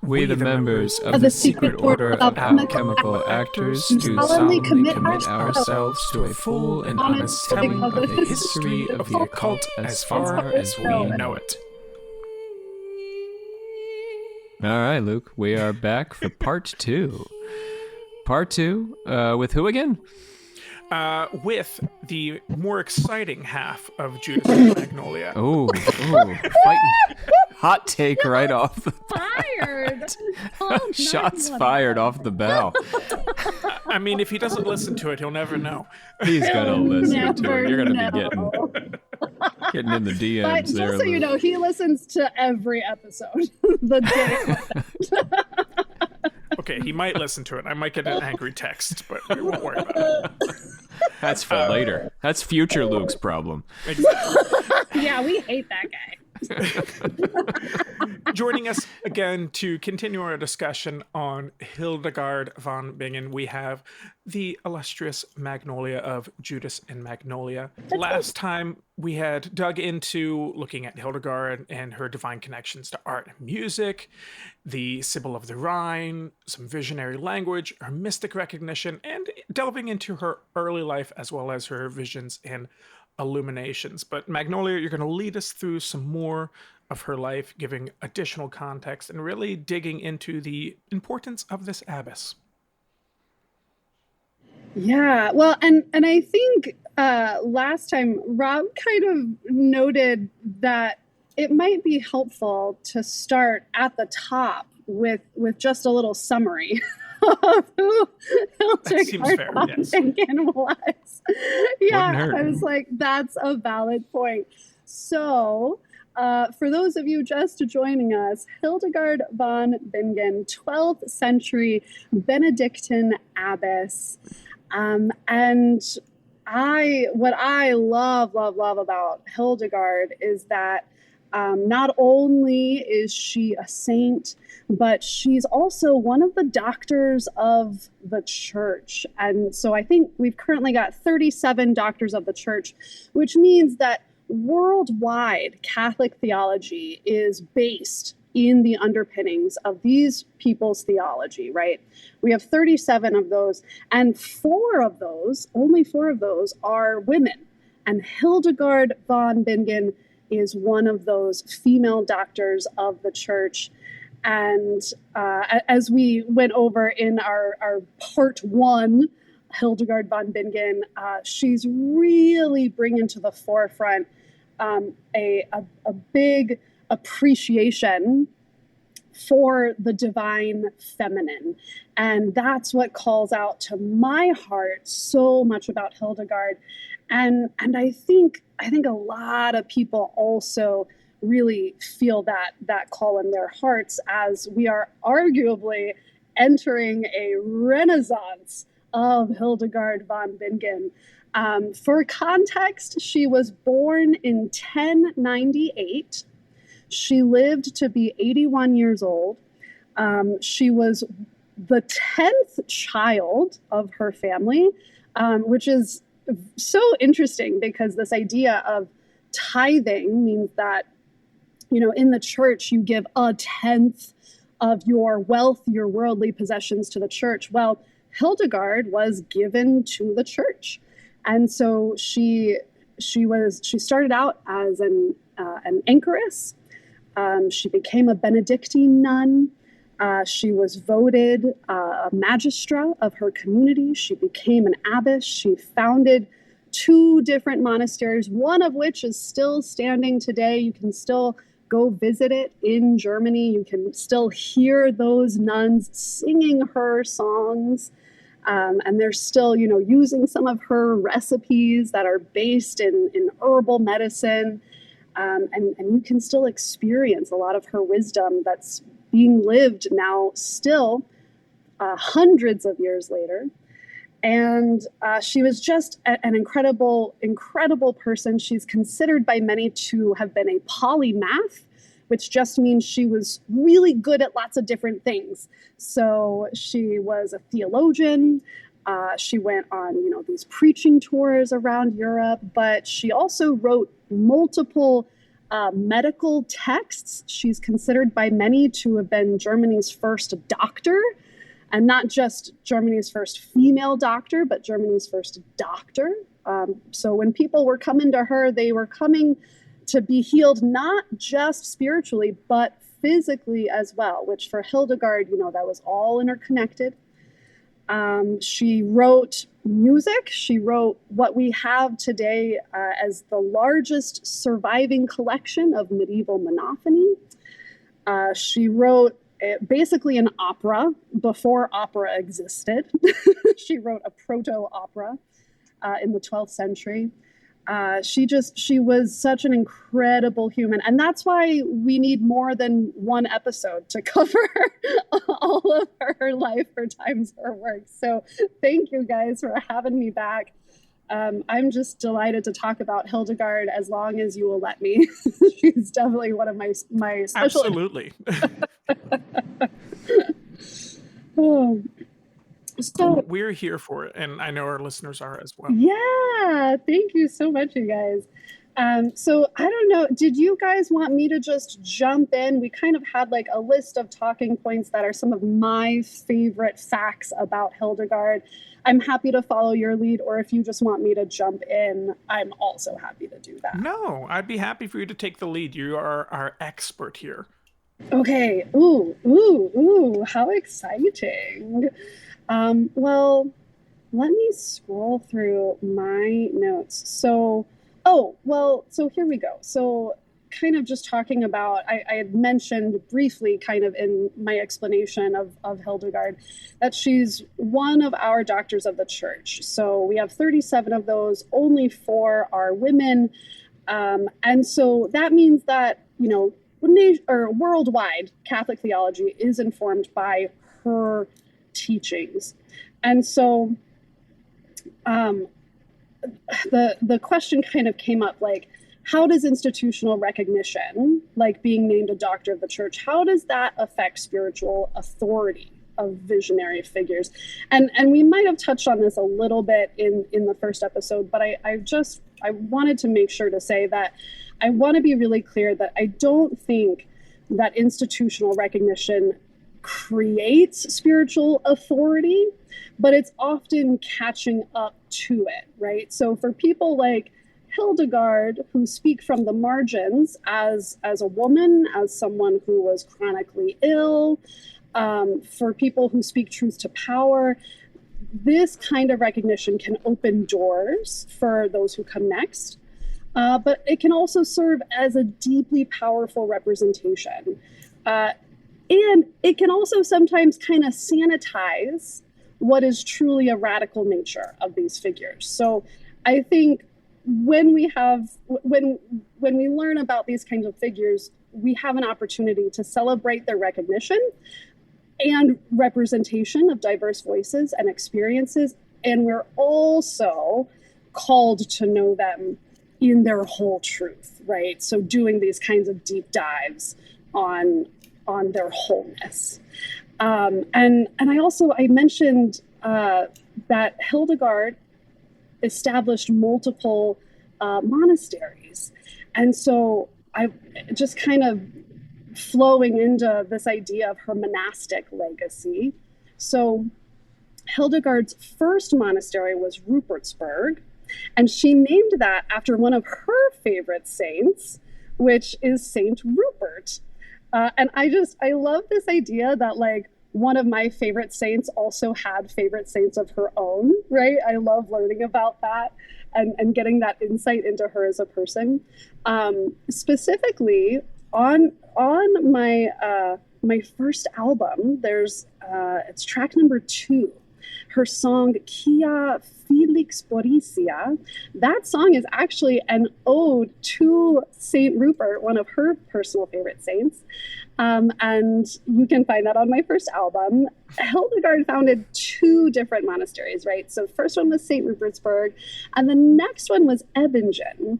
We, the members of the Secret Order of Alchemical Actors, do solemnly commit ourselves to a full and honest telling of the history of the occult as far as we know it. All right, Luke, we are back for part two. Part two, with who again? With the more exciting half of Judas and Magnolia. Oh, fighting. Hot take right off the fired. Shots fired off the bow. I mean, if he doesn't listen to it, he'll never know. He's gonna listen to it. You're gonna be know. getting in the DMs But there. just so you know, he listens to every episode. The day. Okay, he might listen to it. I might get an angry text, but we won't worry about it. That's for later. That's future Luke's problem. Exactly. Yeah, we hate that guy. Joining us again to continue our discussion on Hildegard von Bingen, we have the illustrious Magnolia of Judas and Magnolia. Last time we had dug into looking at Hildegard and her divine connections to art and music, the Sibyl of the Rhine, some visionary language, her mystic recognition, and delving into her early life as well as her visions and illuminations. But Magnolia, you're going to lead us through some more of her life, giving additional context and really digging into the importance of this abbess. Yeah, well, and I think last time Rob kind of noted that it might be helpful to start at the top with just a little summary of who Hildegard von Bingen was. Yeah, I was like, that's a valid point. So, for those of you just what us, Hildegard von Bingen, 12th century Benedictine abbess. And what I love about Hildegard is that not only is she a saint, but she's also one of the doctors of the church. And so I think we've currently got 37 doctors of the church, which means that worldwide Catholic theology is based in the underpinnings of these people's theology, right? We have 37 of those, and only four of those are women. And Hildegard von Bingen is one of those female doctors of the church. And as we went over in our part one, Hildegard von Bingen, she's really bringing to the forefront a big appreciation for the divine feminine. And that's what calls out to my heart so much about Hildegard. And I think a lot of people also really feel that call in their hearts as we are arguably entering a renaissance of Hildegard von Bingen. For context, she was born in 1098. She lived to be 81 years old. She was the 10th child of her family, which is so interesting because this idea of tithing means that, in the church, you give a 10th of your wealth, your worldly possessions to the church. Well, Hildegard was given to the church. And so she started out as an anchoress. She became a Benedictine nun. She was voted a magistra of her community. She became an abbess. She founded 2 different monasteries, one of which is still standing today. You can still go visit it in Germany. You can still hear those nuns singing her songs. And they're still, using some of her recipes that are based in herbal medicine. And you can still experience a lot of her wisdom that's being lived now still hundreds of years later. And she was just an incredible person. She's considered by many to have been a polymath, which just means she was really good at lots of different things. So she was a theologian. She went on, these preaching tours around Europe, but she also wrote multiple medical texts. She's considered by many to have been Germany's first doctor, and not just Germany's first female doctor, but Germany's first doctor. So when people were coming to her, they were coming to be healed not just spiritually, but physically as well, which for Hildegard, that was all interconnected. She wrote music. She wrote what we have today as the largest surviving collection of medieval monophony. She wrote basically an opera before opera existed. She wrote a proto-opera in the 12th century. She was such an incredible human. And that's why we need more than one episode to cover all of her life, her times, her work. So thank you guys for having me back. I'm just delighted to talk about Hildegard as long as you will let me. She's definitely one of my special. Absolutely. Oh. So we're here for it, and I know our listeners are as well. Yeah, thank you so much, you guys. So I don't know, did you guys want me to just jump in? We kind of had like a list of talking points that are some of my favorite facts about Hildegard. I'm happy to follow your lead, or if you just want me to jump in, I'm also happy to do that. No, I'd be happy for you to take the lead. You are our expert here. Okay. Ooh, how exciting. Well, let me scroll through my notes. So here we go. So kind of just talking about, I had mentioned briefly kind of in my explanation of Hildegard that she's one of our doctors of the church. So we have 37 of those, only 4 are women. And so that means that, worldwide Catholic theology is informed by her teachings. And so the question kind of came up, like, how does institutional recognition, like being named a doctor of the church, how does that affect spiritual authority of visionary figures? And we might have touched on this a little bit in the first episode, but I wanted to make sure to say that I want to be really clear that I don't think that institutional recognition creates spiritual authority, but it's often catching up to it, right? So for people like Hildegard, who speak from the margins as a woman, as someone who was chronically ill, for people who speak truth to power, this kind of recognition can open doors for those who come next. But it can also serve as a deeply powerful representation. And it can also sometimes kind of sanitize what is truly a radical nature of these figures. So I think when we learn about these kinds of figures, we have an opportunity to celebrate their recognition and representation of diverse voices and experiences. And we're also called to know them in their whole truth, right? So doing these kinds of deep dives on their wholeness. And I mentioned that Hildegard established multiple monasteries. And so I just kind of flowing into this idea of her monastic legacy. So Hildegard's first monastery was Rupertsberg, and she named that after one of her favorite saints, which is Saint Rupert. And I love this idea that like one of my favorite saints also had favorite saints of her own, right? I love learning about that and getting that insight into her as a person. Specifically on my first album, there's it's track number 2. Her song Kia Felix Borisia. That song is actually an ode to Saint Rupert, one of her personal favorite saints. And you can find that on my first album. Hildegard founded 2 different monasteries, right? So the first one was St. Rupertsberg, and the next one was Bingen.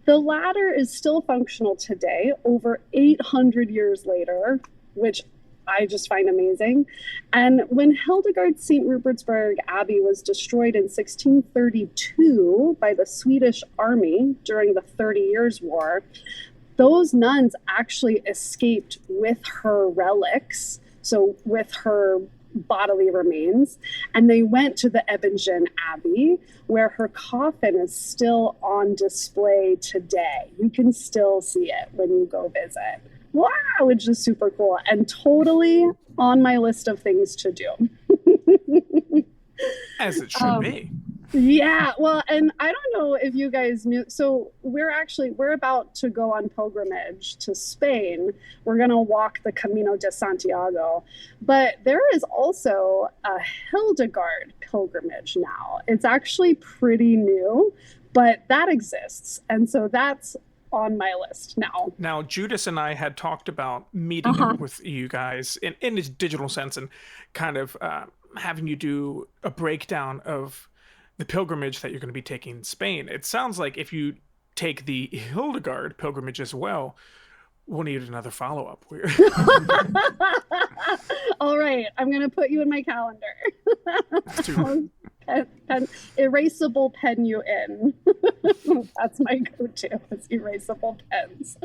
The latter is still functional today, over 800 years later, which I just find amazing. And when Hildegard's St. Rupertsberg Abbey was destroyed in 1632 by the Swedish army during the 30 Years' War, those nuns actually escaped with her relics, so with her bodily remains, and they went to the Bingen Abbey, where her coffin is still on display today. You can still see it when you go visit. Wow, which is super cool and totally on my list of things to do. As it should be. Yeah, well, and I don't know if you guys knew, so we're about to go on pilgrimage to Spain. We're going to walk the Camino de Santiago, but there is also a Hildegard pilgrimage now. It's actually pretty new, but that exists. And so that's on my list now. Now, Judas and I had talked about meeting up with you guys in a digital sense and kind of having you do a breakdown of the pilgrimage that you're going to be taking in Spain. It sounds like if you take the Hildegard pilgrimage as well, we'll need another follow-up. All right, I'm going to put you in my calendar. Erasable pen you in. That's my go-to, is erasable pens.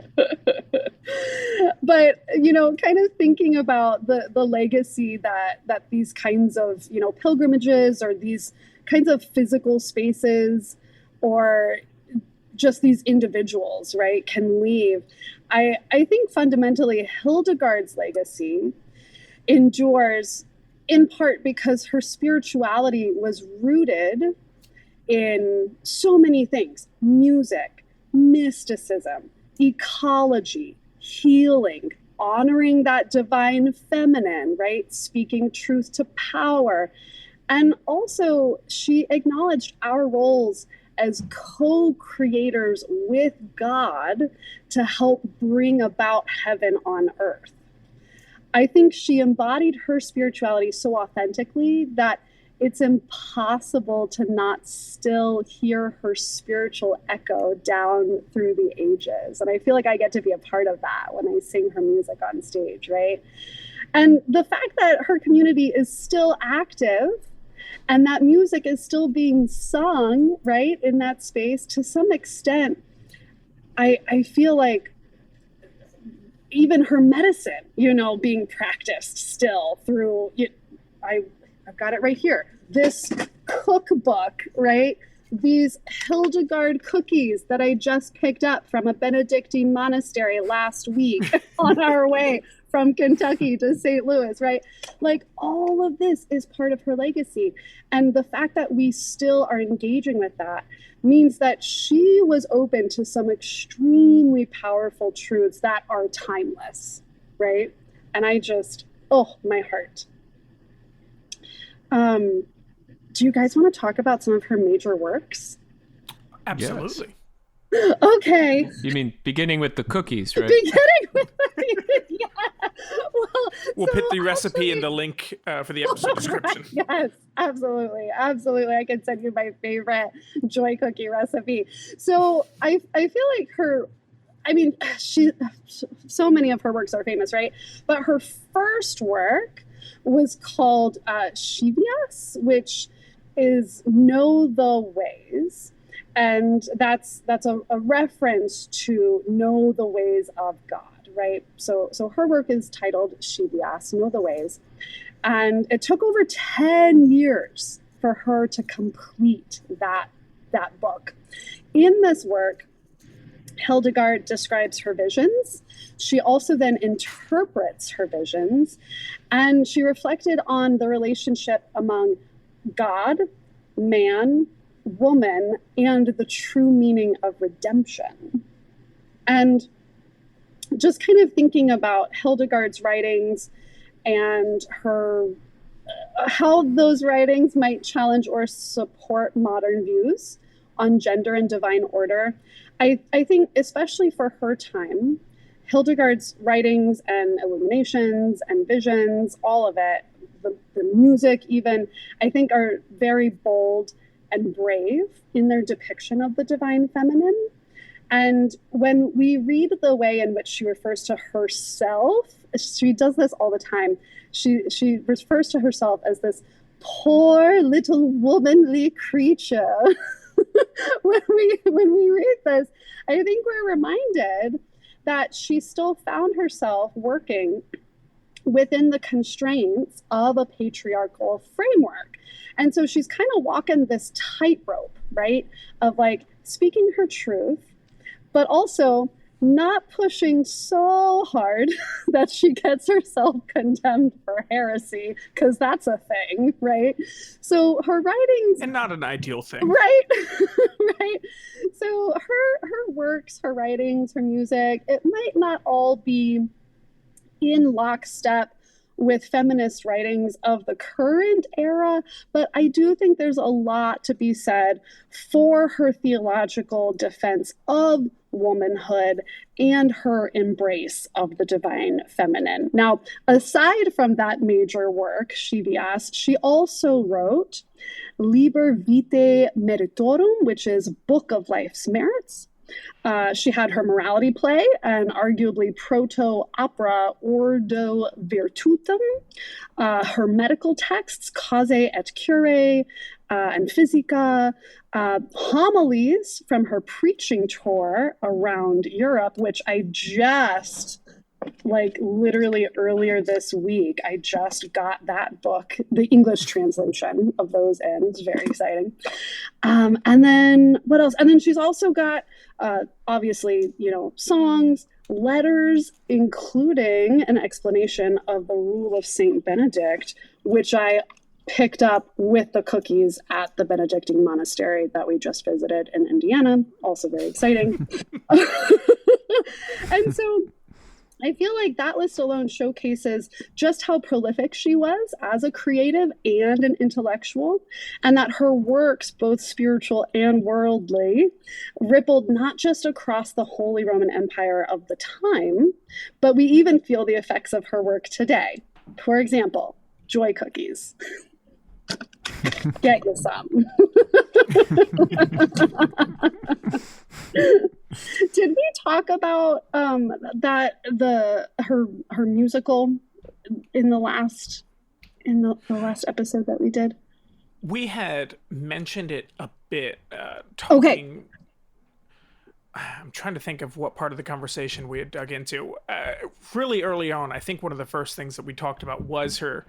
But, kind of thinking about the legacy that these kinds of, pilgrimages or these kinds of physical spaces or just these individuals, right, can leave. I think fundamentally Hildegard's legacy endures in part because her spirituality was rooted in so many things: music, mysticism, ecology, healing, honoring that divine feminine, right, speaking truth to power. And also, she acknowledged our roles as co-creators with God to help bring about heaven on earth. I think she embodied her spirituality so authentically that it's impossible to not still hear her spiritual echo down through the ages. And I feel like I get to be a part of that when I sing her music on stage, right? And the fact that her community is still active and that music is still being sung, right, in that space, to some extent, I feel like even her medicine, being practiced still through, I've got it right here, this cookbook, right? These Hildegard cookies that I just picked up from a Benedictine monastery last week on our way from Kentucky to St. Louis, right? Like, all of this is part of her legacy. And the fact that we still are engaging with that means that she was open to some extremely powerful truths that are timeless, right? And I just, my heart. Do you guys want to talk about some of her major works? Absolutely. Yes. Okay. You mean beginning with the cookies, right? Beginning with yeah. We'll put the recipe in the link for the episode description. Yes, absolutely. Absolutely. I can send you my favorite joy cookie recipe. So I feel like so many of her works are famous, right? But her first work was called Shivias, which is Know the Ways. And that's a reference to know the ways of God, right? So her work is titled Shivias, Know the Ways. And it took over 10 years for her to complete that book. In this work, Hildegard describes her visions. She also then interprets her visions, and she reflected on the relationship among God, man, woman, and the true meaning of redemption. And just kind of thinking about Hildegard's writings and how those writings might challenge or support modern views on gender and divine order. I think especially for her time, Hildegard's writings and illuminations and visions, all of it, the music even, I think are very bold and brave in their depiction of the divine feminine. And when we read the way in which she refers to herself, she does this all the time. She refers to herself as this poor little womanly creature. When we read this, I think we're reminded that she still found herself working within the constraints of a patriarchal framework. And so she's kind of walking this tightrope, right? Of like speaking her truth, but also not pushing so hard that she gets herself condemned for heresy, because that's a thing, right? So her writings... And not an ideal thing. Right? Right? So her works, her writings, her music, it might not all be in lockstep with feminist writings of the current era, but I do think there's a lot to be said for her theological defense of womanhood and her embrace of the divine feminine. Now, aside from that major work, Scivias, she also wrote Liber Vitae Meritorum, which is Book of Life's Merits. She had her morality play and arguably proto-opera Ordo Virtutum, her medical texts, Causae et Curae, and Physica, homilies from her preaching tour around Europe, which I just, like literally earlier this week, I just got that book, the English translation of those in. It's very exciting. And then what else? And then she's also got, obviously, songs, letters, including an explanation of the Rule of Saint Benedict, which I picked up with the cookies at the Benedictine monastery that we just visited in Indiana. Also very exciting. And so I feel like that list alone showcases just how prolific she was as a creative and an intellectual, and that her works, both spiritual and worldly, rippled not just across the Holy Roman Empire of the time, but we even feel the effects of her work today. For example, joy cookies. Get you some. Did we talk about her musical in the last episode that we did? We had mentioned it a bit. Talking, okay. I'm trying to think of what part of the conversation we had dug into. Really early on, I think one of the first things that we talked about was her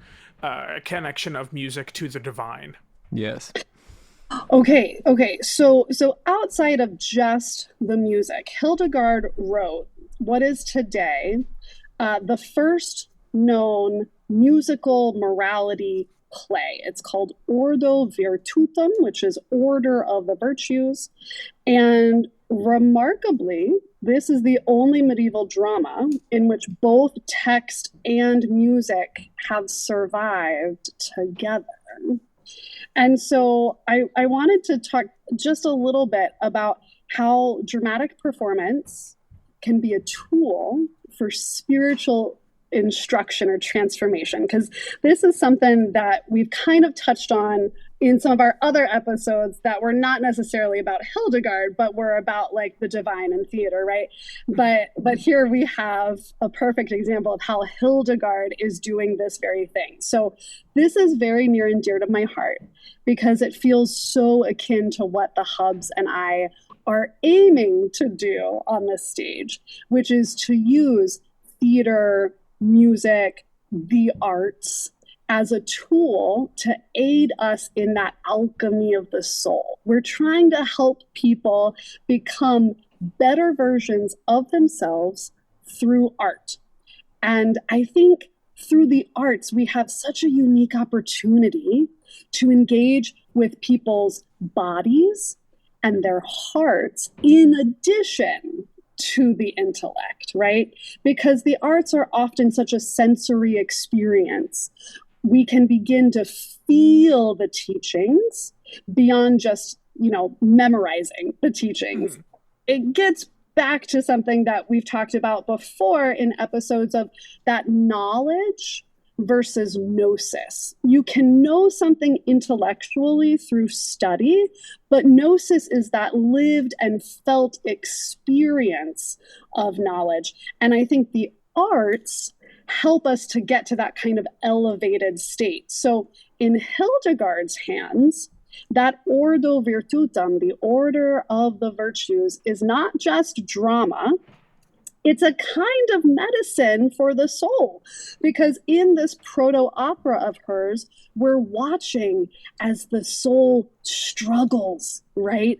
connection of music to the divine. Yes. Okay. So outside of just the music, Hildegard wrote what is today the first known musical morality play. It's called Ordo Virtutum, which is Order of the Virtues. And remarkably, this is the only medieval drama in which both text and music have survived together. And so I wanted to talk just a little bit about how dramatic performance can be a tool for spiritual instruction or transformation, because this is something that we've kind of touched on in some of our other episodes that were not necessarily about Hildegard, but were about like the divine in theater, right? But here we have a perfect example of how Hildegard is doing this very thing. So this is very near and dear to my heart because it feels so akin to what the Hubs and I are aiming to do on this stage, which is to use theater, music, the arts as a tool to aid us in that alchemy of the soul. We're trying to help people become better versions of themselves through art. And I think through the arts, we have such a unique opportunity to engage with people's bodies and their hearts in addition to the intellect, right? Because the arts are often such a sensory experience. We can begin to feel the teachings beyond just, memorizing the teachings. It gets back to something that we've talked about before in episodes of that knowledge versus gnosis. You can know something intellectually through study, but gnosis is that lived and felt experience of knowledge. And I think the arts help us to get to that kind of elevated state. So in Hildegard's hands, that Ordo Virtutum, the order of the virtues, is not just drama, it's a kind of medicine for the soul, because in this proto opera of hers, we're watching as the soul struggles, right,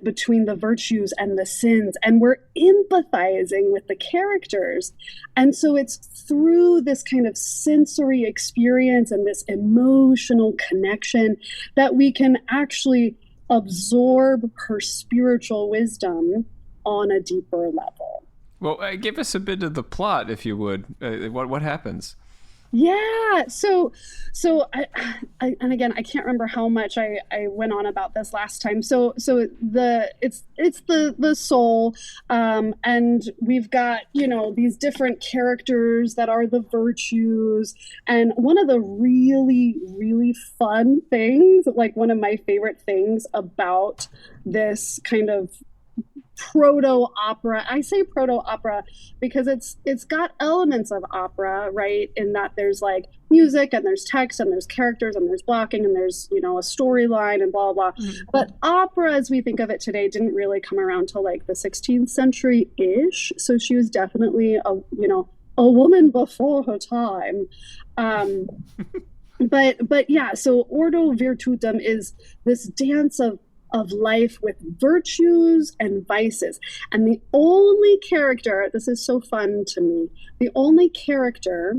between the virtues and the sins, and we're empathizing with the characters. And so it's through this kind of sensory experience and this emotional connection that we can actually absorb her spiritual wisdom on a deeper level. Well, give us a bit of the plot, if you would. What happens? Yeah. So I and again, I can't remember how much I went on about this last time. So it's the soul, and we've got, you know, these different characters that are the virtues. And one of the really, really fun things, like one of my favorite things about this kind of proto opera. I say proto opera because it's got elements of opera, right? In that there's like music and there's text and there's characters and there's blocking and there's, you know, a storyline and blah blah. But opera, as we think of it today, didn't really come around till like the 16th century ish. So she was definitely a woman before her time. But yeah. So Ordo Virtutum is this dance of life with virtues and vices. And the only character, this is so fun to me, the only character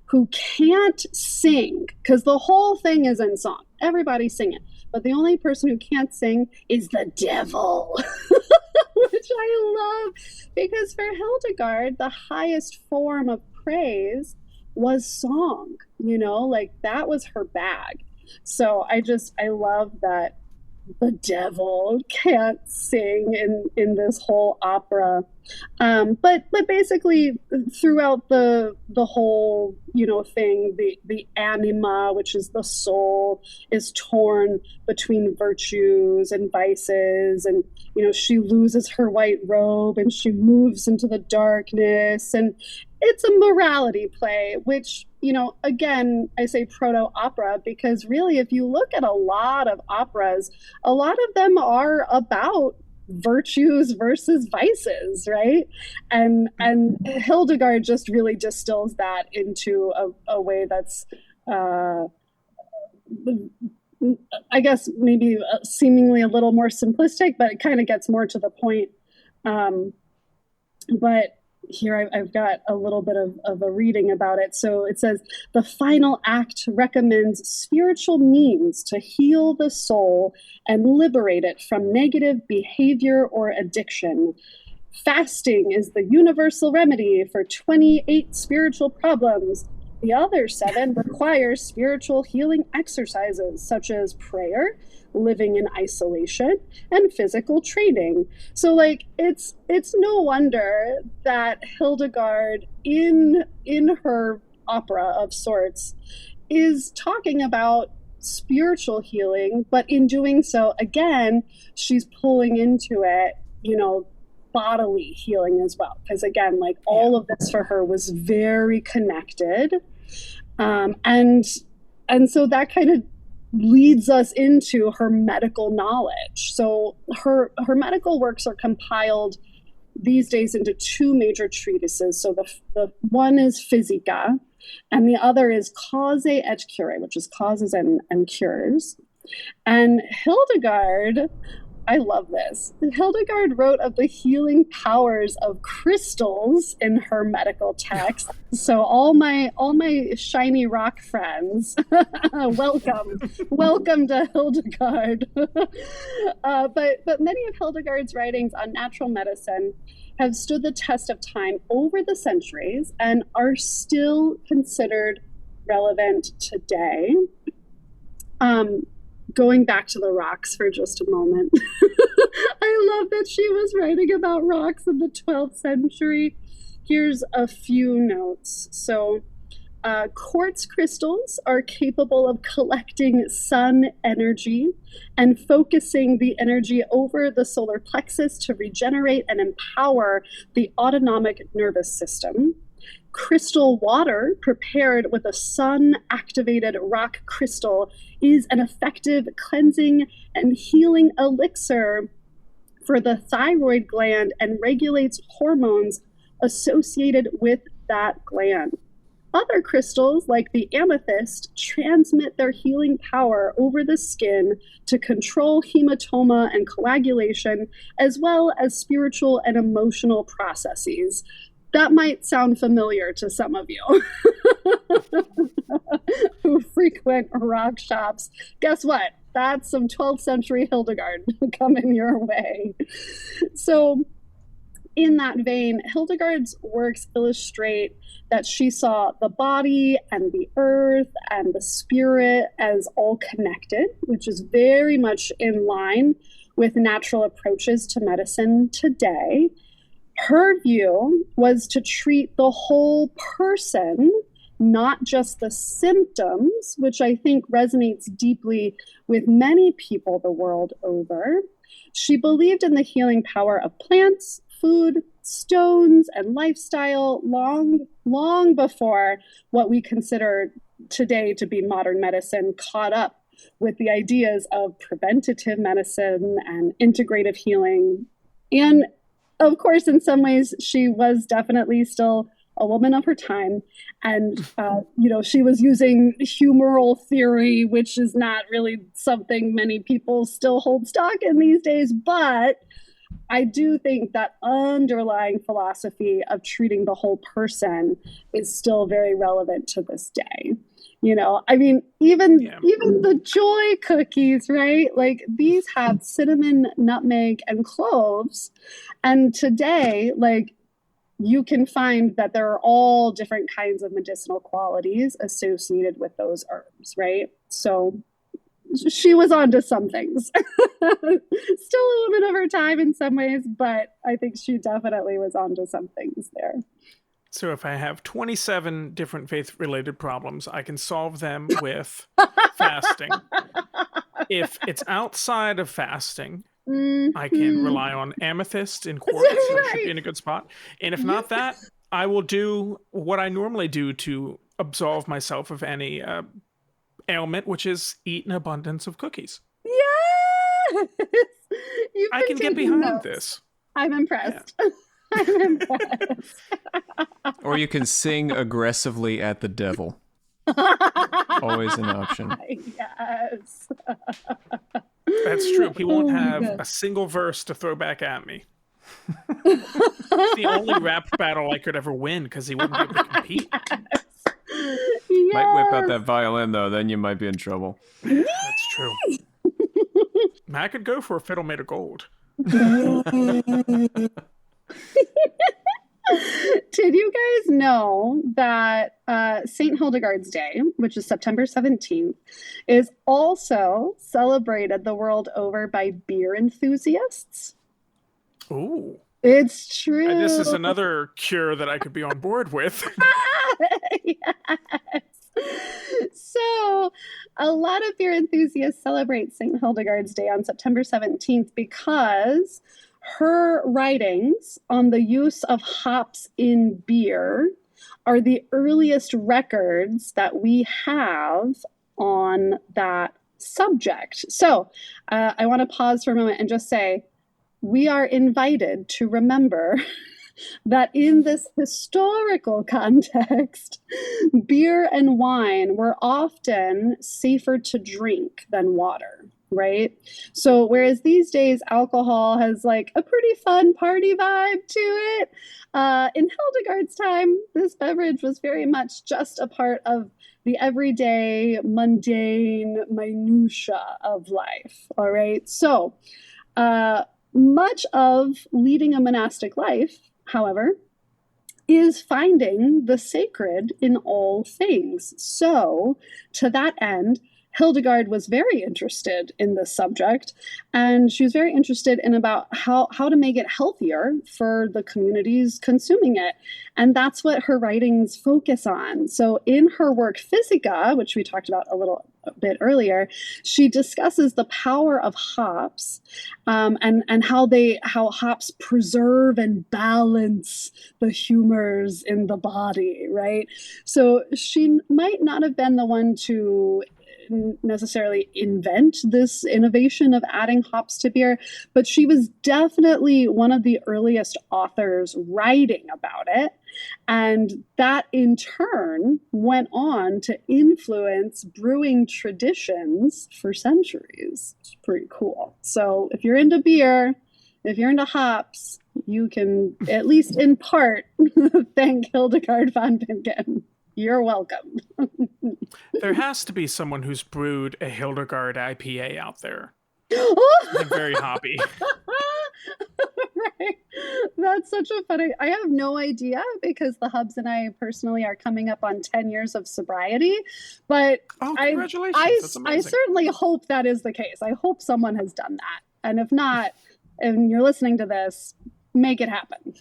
who can't sing, because the whole thing is in song, everybody's singing, but the only person who can't sing is the devil, which I love, because for Hildegard, the highest form of praise was song, you know, like that was her bag. So I love that the devil can't sing in this whole opera, but basically throughout the whole, you know, thing, the anima, which is the soul, is torn between virtues and vices, and, you know, she loses her white robe and she moves into the darkness, and it's a morality play, which, you know, again, I say proto-opera because really, if you look at a lot of operas, a lot of them are about virtues versus vices, right? And Hildegard just really distills that into a way that's, I guess, maybe seemingly a little more simplistic, but it kind of gets more to the point. But here I've got a little bit of a reading about it. So it says, the final act recommends spiritual means to heal the soul and liberate it from negative behavior or addiction. Fasting is the universal remedy for 28 spiritual problems. The other 7 require spiritual healing exercises such as prayer, living in isolation, and physical training. So like it's no wonder that Hildegard in her opera of sorts is talking about spiritual healing, but in doing so, again, she's pulling into it, you know, bodily healing as well, because again, like all of this for her was very connected, and so that kind of leads us into her medical knowledge. So her medical works are compiled these days into 2 major treatises. So the one is Physica, and the other is Causae et Curae, which is causes and cures. And Hildegard, I love this. Hildegard wrote of the healing powers of crystals in her medical text. So all my shiny rock friends, welcome to Hildegard. But many of Hildegard's writings on natural medicine have stood the test of time over the centuries and are still considered relevant today. Going back to the rocks for just a moment. I love that she was writing about rocks in the 12th century. Here's a few notes. So, quartz crystals are capable of collecting sun energy and focusing the energy over the solar plexus to regenerate and empower the autonomic nervous system. Crystal water prepared with a sun-activated rock crystal is an effective cleansing and healing elixir for the thyroid gland and regulates hormones associated with that gland. Other crystals, like the amethyst, transmit their healing power over the skin to control hematoma and coagulation, as well as spiritual and emotional processes. That might sound familiar to some of you who frequent rock shops. Guess what? That's some 12th century Hildegard coming your way. So, in that vein, Hildegard's works illustrate that she saw the body and the earth and the spirit as all connected, which is very much in line with natural approaches to medicine today. Her view was to treat the whole person, not just the symptoms, which I think resonates deeply with many people the world over. She believed in the healing power of plants, food, stones, and lifestyle long before what we consider today to be modern medicine caught up with the ideas of preventative medicine and integrative healing. And of course, in some ways, she was definitely still a woman of her time. And, she was using humoral theory, which is not really something many people still hold stock in these days. But I do think that underlying philosophy of treating the whole person is still very relevant to this day. Even the joy cookies, right? Like these have cinnamon, nutmeg, and cloves. And today, like you can find that there are all different kinds of medicinal qualities associated with those herbs, right? So she was onto some things. Still a woman of her time in some ways, but I think she definitely was onto some things there. So if I have 27 different faith-related problems, I can solve them with fasting. If it's outside of fasting, I can rely on amethyst in quartz, which should be in a good spot. And if not that, I will do what I normally do to absolve myself of any ailment, which is eat an abundance of cookies. Yes! I can get behind this. I'm impressed. Yeah. I'm impressed. Or you can sing aggressively at the devil. Always an option. Yes. That's true. He won't have a single verse to throw back at me. It's the only rap battle I could ever win because he wouldn't be able to compete. Yes. Might whip out that violin, though. Then you might be in trouble. That's true. I could go for a fiddle made of gold. Did you guys know that St. Hildegard's Day, which is September 17th, is also celebrated the world over by beer enthusiasts? Ooh. It's true. And this is another cure that I could be on board with. Yes. So a lot of beer enthusiasts celebrate St. Hildegard's Day on September 17th because her writings on the use of hops in beer are the earliest records that we have on that subject. So I want to pause for a moment and just say, we are invited to remember that in this historical context, beer and wine were often safer to drink than water, right? So whereas these days alcohol has like a pretty fun party vibe to it, in Hildegard's time, this beverage was very much just a part of the everyday, mundane minutia of life, all right? So much of leading a monastic life, however, is finding the sacred in all things. So, to that end, Hildegard was very interested in this subject, and she was very interested in about how to make it healthier for the communities consuming it. And that's what her writings focus on. So in her work Physica, which we talked about a bit earlier, she discusses the power of hops and how hops preserve and balance the humors in the body, right? So she might not have been the one to didn't necessarily invent this innovation of adding hops to beer, but she was definitely one of the earliest authors writing about it. And that in turn went on to influence brewing traditions for centuries. It's pretty cool. So if you're into beer, if you're into hops, you can, at least in part, thank Hildegard von Bingen. You're welcome. There has to be someone who's brewed a Hildegard IPA out there. Something very hoppy. Right. That's such a funny. I have no idea because the Hubs and I personally are coming up on 10 years of sobriety. But congratulations. That's I amazing. certainly hope that is the case. I hope someone has done that. And if not, and you're listening to this, make it happen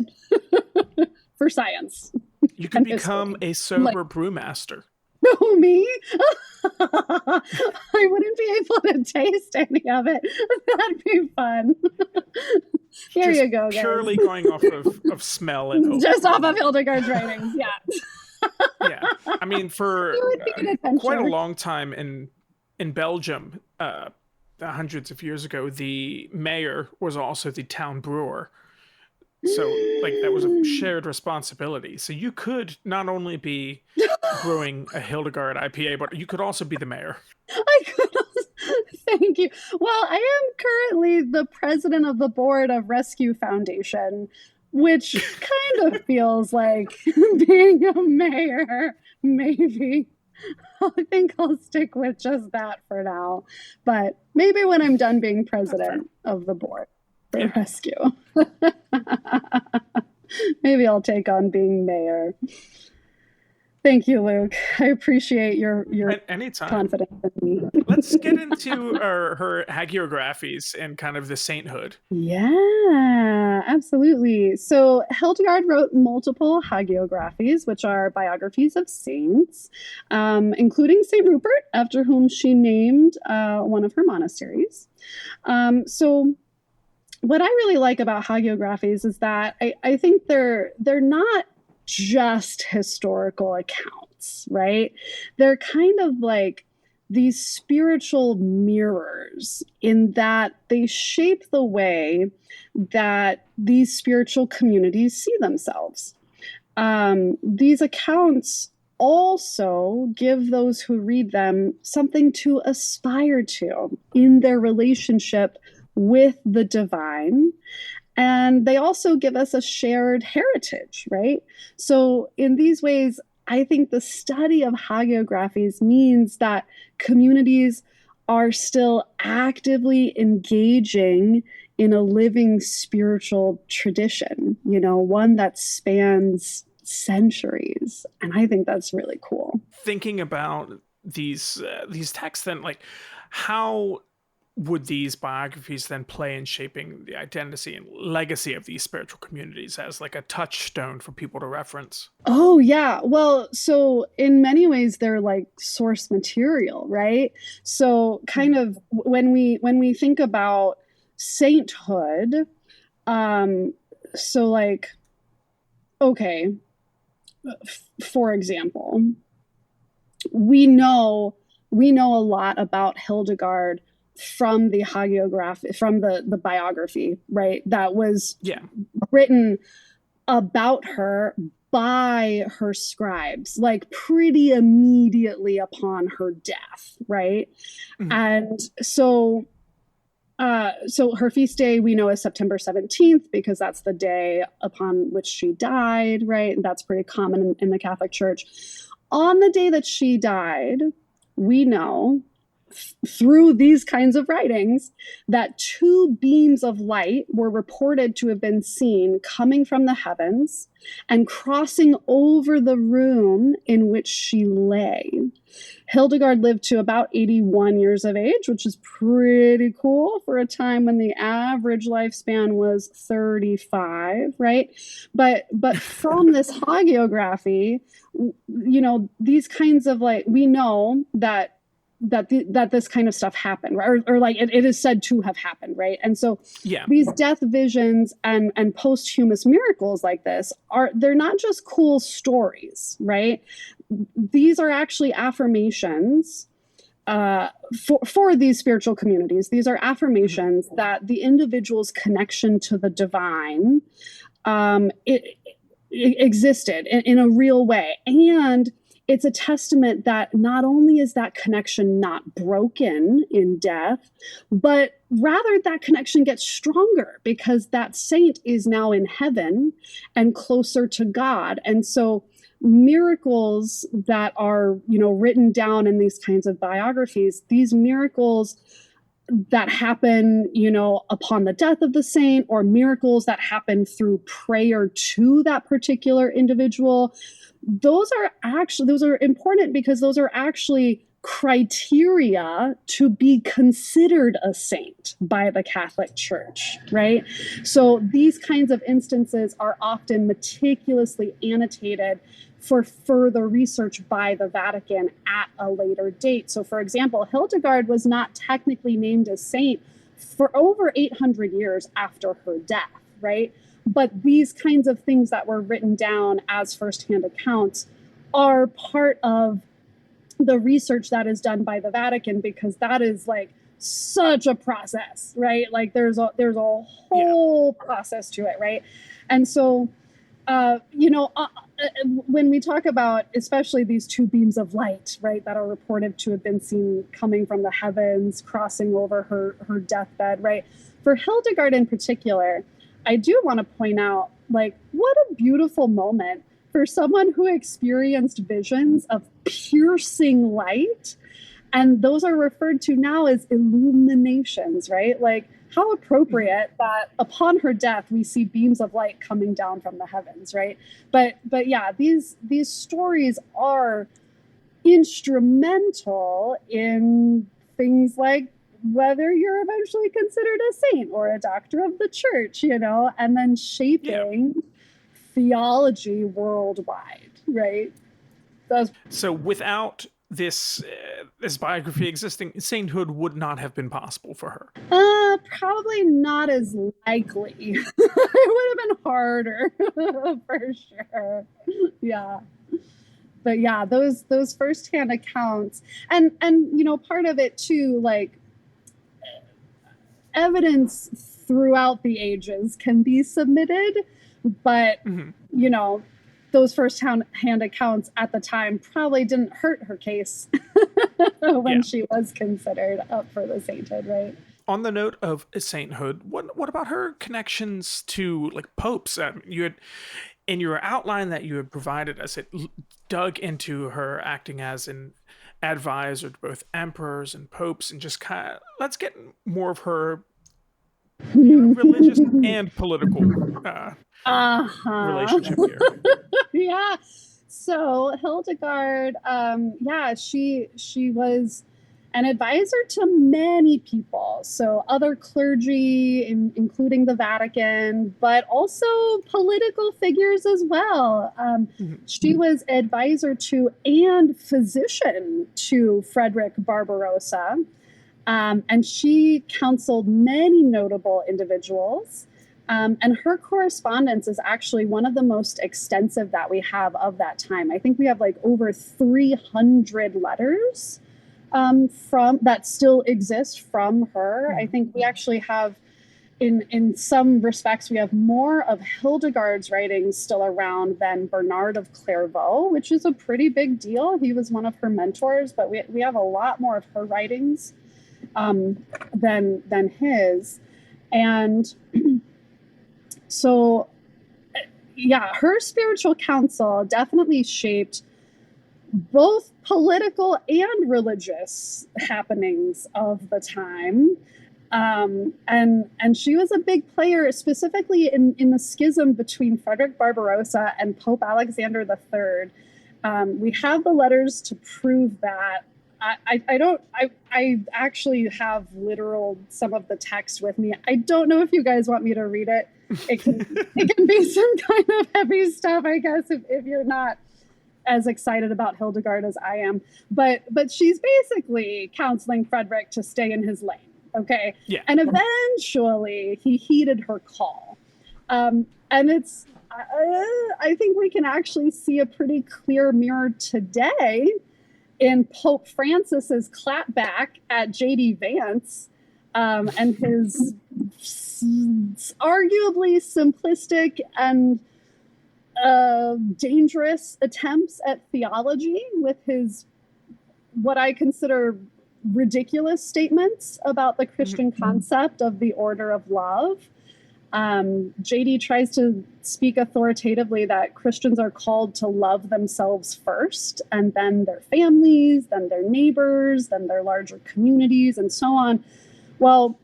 for science. You could become a sober brewmaster. No, me? I wouldn't be able to taste any of it. That'd be fun. Here you go, guys. Purely going off of smell and hope. Just off of Hildegard's writings, yeah. Yeah. I mean, for quite a long time in Belgium, hundreds of years ago, the mayor was also the town brewer. So, like, that was a shared responsibility. So you could not only be brewing a Hildegard IPA, but you could also be the mayor. I could also, thank you. Well, I am currently the president of the board of Rescue Foundation, which kind of feels like being a mayor, maybe. I think I'll stick with just that for now. But maybe when I'm done being president of the board. For rescue. Maybe I'll take on being mayor. Thank you, Luke. I appreciate your anytime. Confidence in me. Let's get into her hagiographies and kind of the sainthood. Yeah, absolutely. So Hildegard wrote multiple hagiographies, which are biographies of saints, including Saint Rupert, after whom she named one of her monasteries. So what I really like about hagiographies is that I think they're not just historical accounts, right? They're kind of like these spiritual mirrors in that they shape the way that these spiritual communities see themselves. These accounts also give those who read them something to aspire to in their relationship with the divine. And they also give us a shared heritage, right? So in these ways, I think the study of hagiographies means that communities are still actively engaging in a living spiritual tradition, one that spans centuries. And I think that's really cool. Thinking about these texts, then, like, how would these biographies then play in shaping the identity and legacy of these spiritual communities as like a touchstone for people to reference? Oh, yeah. Well, so in many ways, they're like source material, right? So kind of when we think about sainthood, so like, okay, for example, we know a lot about Hildegard from the hagiography, from the biography, right? That was written about her by her scribes, like pretty immediately upon her death, right? Mm-hmm. And so her feast day we know is September 17th because that's the day upon which she died, right? And that's pretty common in the Catholic Church. On the day that she died, we know through these kinds of writings that two beams of light were reported to have been seen coming from the heavens and crossing over the room in which she lay. Hildegard lived to about 81 years of age, which is pretty cool for a time when the average lifespan was 35, right? But from this hagiography, these kinds of like, we know that this kind of stuff happened, right? Or like it is said to have happened, right? And so these death visions and posthumous miracles like this they're not just cool stories, right? These are actually affirmations for these spiritual communities. These are affirmations that the individual's connection to the divine it existed in a real way. And it's a testament that not only is that connection not broken in death, but rather that connection gets stronger because that saint is now in heaven and closer to God. And so miracles that are, written down in these kinds of biographies, these miracles that happen, upon the death of the saint, or miracles that happen through prayer to that particular individual, those are important because those are actually criteria to be considered a saint by the Catholic Church, right? So these kinds of instances are often meticulously annotated for further research by the Vatican at a later date. So for example, Hildegard was not technically named a saint for over 800 years after her death, right? But these kinds of things that were written down as firsthand accounts are part of the research that is done by the Vatican, because that is like such a process, right? Like there's a whole process to it, right? And so, when we talk about especially these two beams of light, right, that are reported to have been seen coming from the heavens, crossing over her deathbed, right? For Hildegard in particular, I do want to point out, like, what a beautiful moment for someone who experienced visions of piercing light. And those are referred to now as illuminations, right? Like, how appropriate that upon her death, we see beams of light coming down from the heavens, right? But yeah, these stories are instrumental in things like whether you're eventually considered a saint or a doctor of the church, and then shaping theology worldwide, right? So without this biography existing, sainthood would not have been possible for her. Probably not as likely. It would have been harder for sure. Yeah. But yeah, those firsthand accounts and part of it too, like, evidence throughout the ages can be submitted, but those first-hand accounts at the time probably didn't hurt her case when she was considered up for the sainthood, right? On the note of sainthood, what about her connections to, like, popes? You had, in your outline that you had provided us, it dug into her acting as an advisor to both emperors and popes, and just kind of, let's get more of her religious and political relationship here. Yeah. So Hildegard, she was an advisor to many people. So other clergy, including the Vatican, but also political figures as well. She was advisor to and physician to Frederick Barbarossa. And she counseled many notable individuals. And her correspondence is actually one of the most extensive that we have of that time. I think we have like over 300 letters from that still exist from her. I think we actually have, in some respects, we have more of Hildegard's writings still around than Bernard of Clairvaux, which is a pretty big deal. He was one of her mentors, but we have a lot more of her writings than his. And so, yeah, her spiritual counsel definitely shaped both political and religious happenings of the time. And she was a big player, specifically in the schism between Frederick Barbarossa and Pope Alexander III. We have the letters to prove that. I actually have literal some of the text with me. I don't know if you guys want me to read it. It can be some kind of heavy stuff, I guess, if you're not as excited about Hildegard as I am. But she's basically counseling Frederick to stay in his lane. Okay. Yeah. And eventually he heeded her call. And it's, I think we can actually see a pretty clear mirror today in Pope Francis's clapback at J.D. Vance and his arguably simplistic and dangerous attempts at theology with his what I consider ridiculous statements about the Christian concept of the order of love. JD tries to speak authoritatively that Christians are called to love themselves first, and then their families, then their neighbors, then their larger communities, and so on. Well,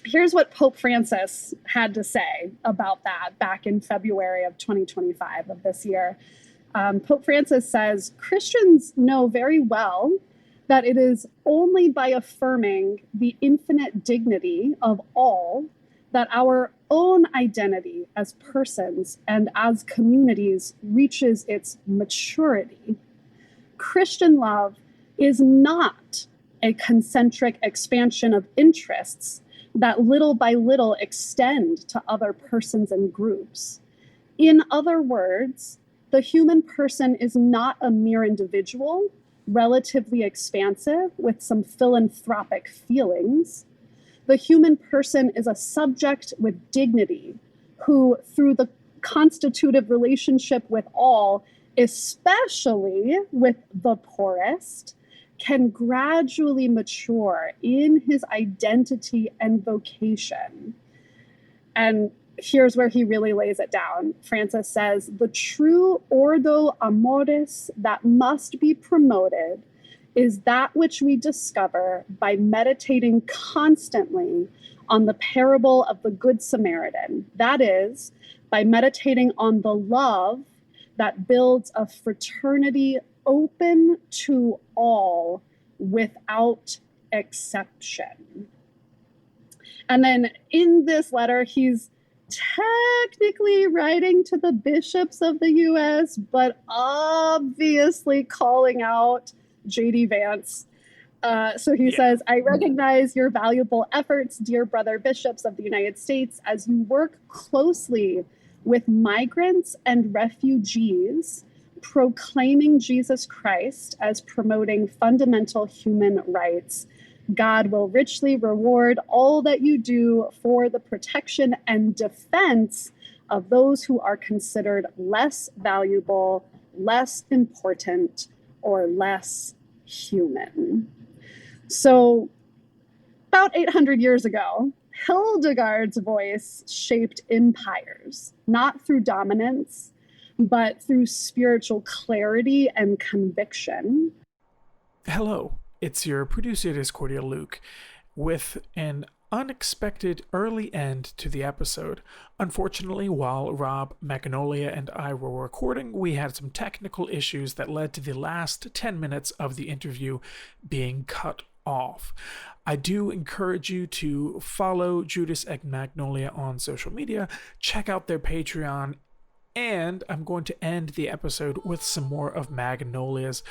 here's what Pope Francis had to say about that back in February of 2025 of this year. Pope Francis says, Christians know very well that it is only by affirming the infinite dignity of all that our own identity as persons and as communities reaches its maturity. Christian love is not a concentric expansion of interests that little by little extend to other persons and groups. In other words, the human person is not a mere individual, relatively expansive with some philanthropic feelings. The human person is a subject with dignity who, through the constitutive relationship with all, especially with the poorest, can gradually mature in his identity and vocation. And here's where he really lays it down. Francis says, the true ordo amoris that must be promoted is that which we discover by meditating constantly on the parable of the Good Samaritan. That is, by meditating on the love that builds a fraternity open to all without exception. And then in this letter, he's technically writing to the bishops of the US, but obviously calling out J.D. Vance. So he says, I recognize your valuable efforts, dear brother bishops of the United States, as you work closely with migrants and refugees, proclaiming Jesus Christ as promoting fundamental human rights. God will richly reward all that you do for the protection and defense of those who are considered less valuable, less important, or less human. So about 800 years ago, Hildegard's voice shaped empires, not through dominance, but through spiritual clarity and conviction. Hello, it's your producer, Discordia Luke, with an unexpected early end to the episode. Unfortunately, while Rob, Magnolia, and I were recording, we had some technical issues that led to the last 10 minutes of the interview being cut off. I do encourage you to follow Judas and Magnolia on social media, check out their Patreon, and I'm going to end the episode with some more of Magnolia's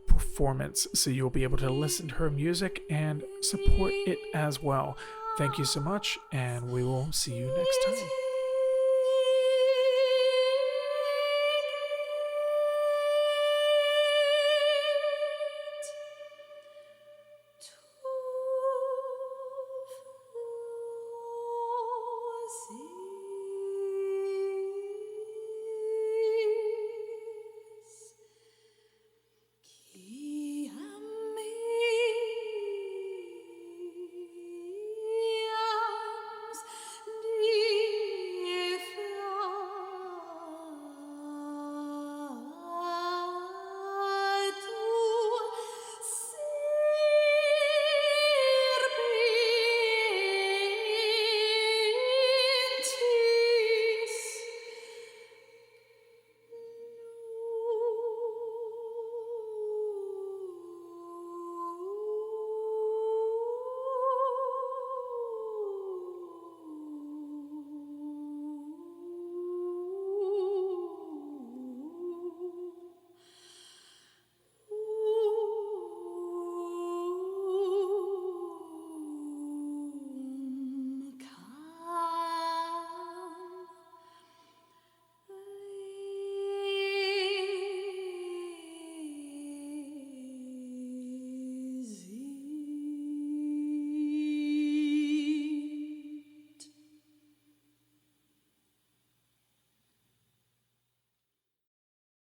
performance, so you'll be able to listen to her music and support it as well. Thank you so much, and we will see you next time.